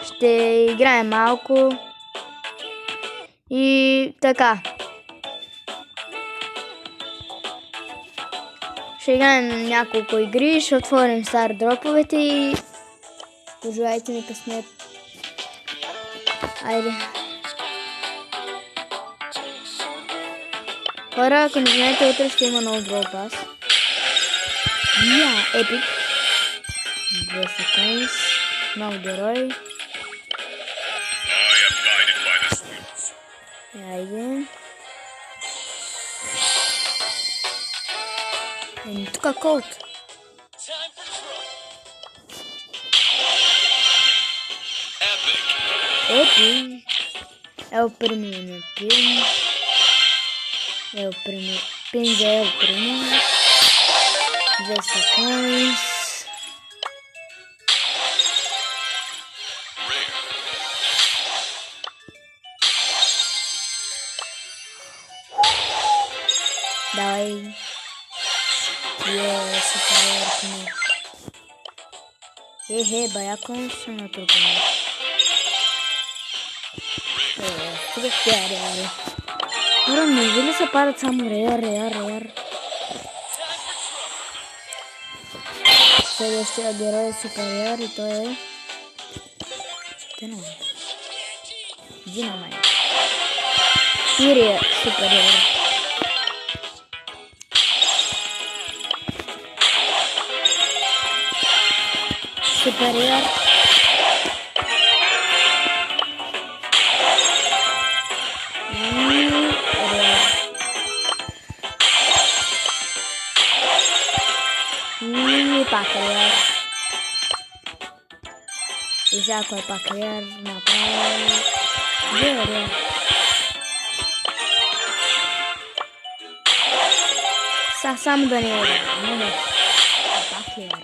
ще играем малко и така. Ще играем няколко игри, ще отворим стар дроповете и пожелайте ми късмет. Айде. Хора, ако не знаете, утре ще има нов Brawl Pass. Епик. 200 coins. Нов герой. Айде. Тук код. Епик. El Primo Pin. El Primo Pin за El Primo. 200 coins. Давай. Супер. Бая коин ще натрупаме. Хора, не ли се падат само реар? Следващия герой е супер и той е... Динамайт. Сирия супер. Superior. Пак-реар. И сега кой пак-реар направи. Реар. Само да не е. Пак-реар.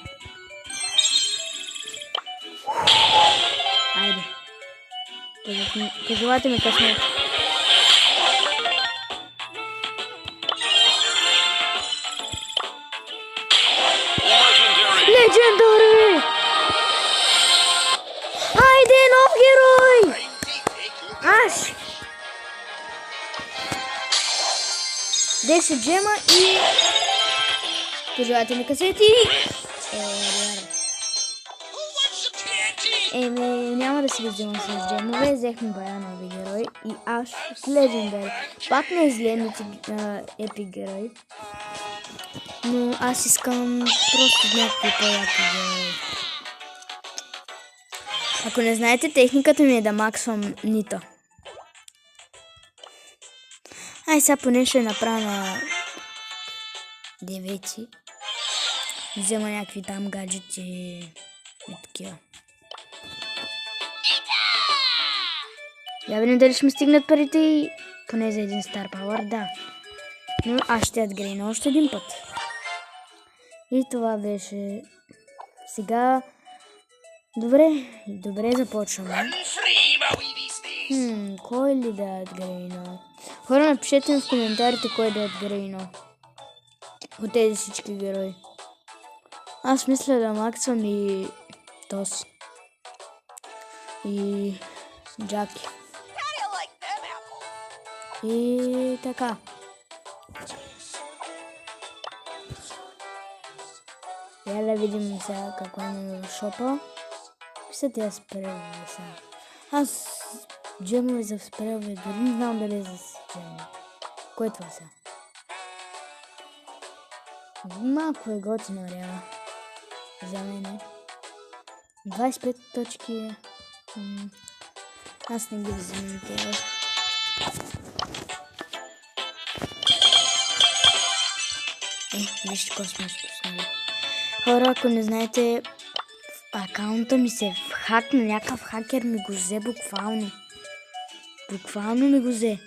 Айде. Пожелайте ми късмет. Легендари! Айде, нов герой! Аш! 10 джема и... Пожелайте ми късмети. Няма да си ги вземам с джемове, взехме бая нови герой и аж легендари. Пак не изледните епик герой. Но аз искам просто някакви по-яки герои. Ако не знаете, техниката ми е да максвам нита. Ай, сега поне ще направя на 9. Взема някакви там гаджети и такива. Я видим дали ще ми стигнат парите и поне за един стар пауър, да. Но аз ще адгрейна още един път. И това беше сега. Добре започваме. Кой ли да е адгрейна? Хора, напишете ми в коментарите кой да е адгрейна от тези всички герои. Аз мисля да максвам и този. И Джаки. И така. Я да видим сега какво имаме в шопа. Какви са тези спрелове сега? Аз джемове за спрелове дори не знам дали е за джемове. Кой е това сега? Малко е готино, реално. За мен 25 точки. Аз не ги взимам тези. Вижте какво сме спуснали. Хора, ако не знаете, акаунта ми се хакна, някакъв хакер ми го взе буквално. Буквално ми го взе.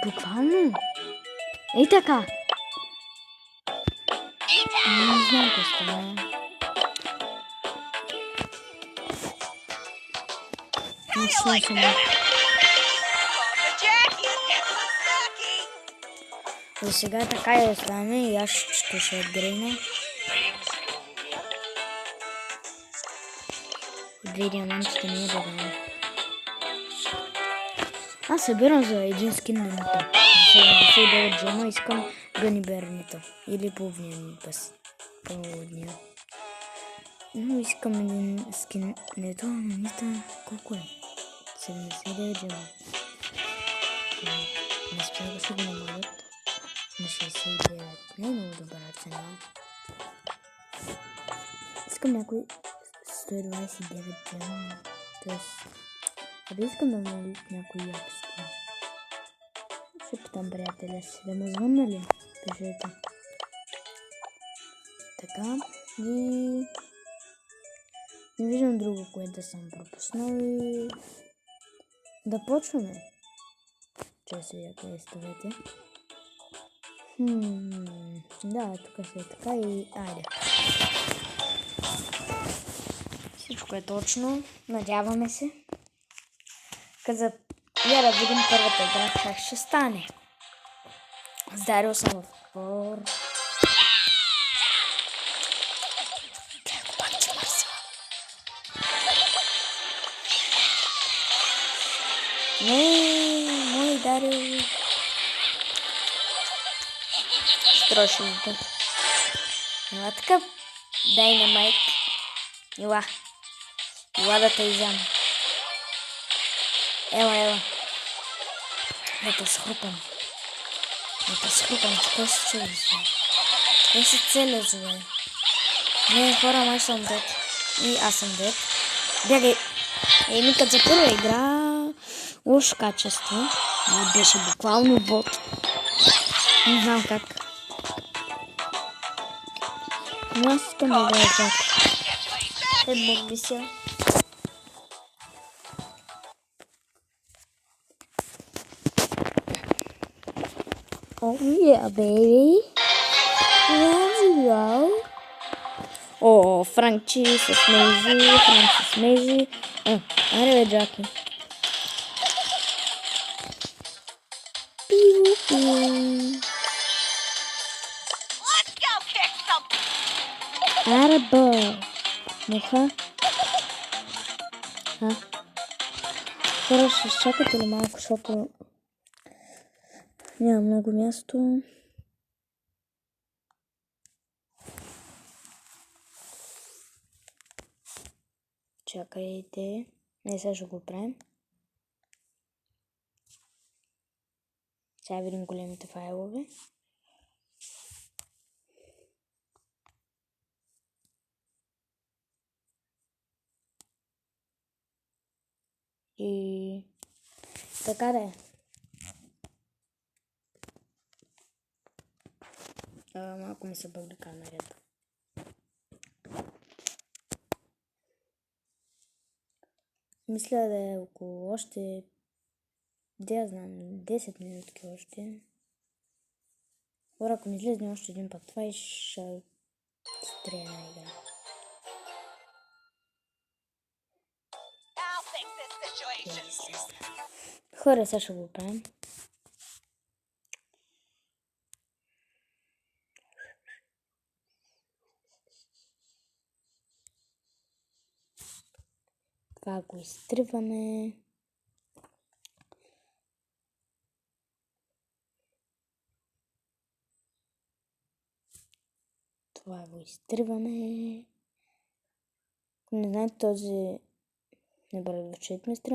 Буквално. Ей така. Не знам какво става. Не съм. За сега така и остане и аз ще отгрейна. Две диамантите не е да дам. Аз събирам за един скин на Нито. За 79 джема искам Гънибер Нито. Или половния ми пес. Половния. Но искам един скин Нито на Нито. Колко е? 79 джема. Не спя да се го намалят на 69. Не е много добра цена. Искам някой 129 джема. Тоест, абе искам да намалят някой як скин. Ще питам приятеля си да му звънна ли? Пишете. Така. И не виждам друго, което да съм пропуснал и да почваме. Че се видя квестовете. Да, тук ще е така и айде. Всичко е точно. Надяваме се. Я да видим първата игра как ще стане. Здарил съм в отбор. Пак ти мърсва. Не, мой Дарил. Строшилка. Ела така. Дайнамайт. Ела. Ела да те изям. Ела. Да те схрупам. Какво се чули, зле? Какво се целя, зле? Не, хора, май съм дед. И аз съм дед. Бягай. Еми, като за първа игра, лошо качество. Беше буквално бот. Не знам как. Но аз искам да играя так. Бог би се. Oh yeah, baby. Let's go. О, Франчи с Мейзи. Аре бе, Джаки. Аре бе. Муха. Хора, ще чакате ли малко, защото няма много място. Чакайте. Не, сега ще го правим. Сега видим големите файлове. И така да е. Малко ми се бъгли камерата. Мисля да е около още, да знам, 10 минутки още. Хора, ако не излезне още един път, това и ще стрия на игра. Хора, сега ще го правим. Това го изтриваме. Това го изтриваме. Не знаете, този небръдвачет ми стрим.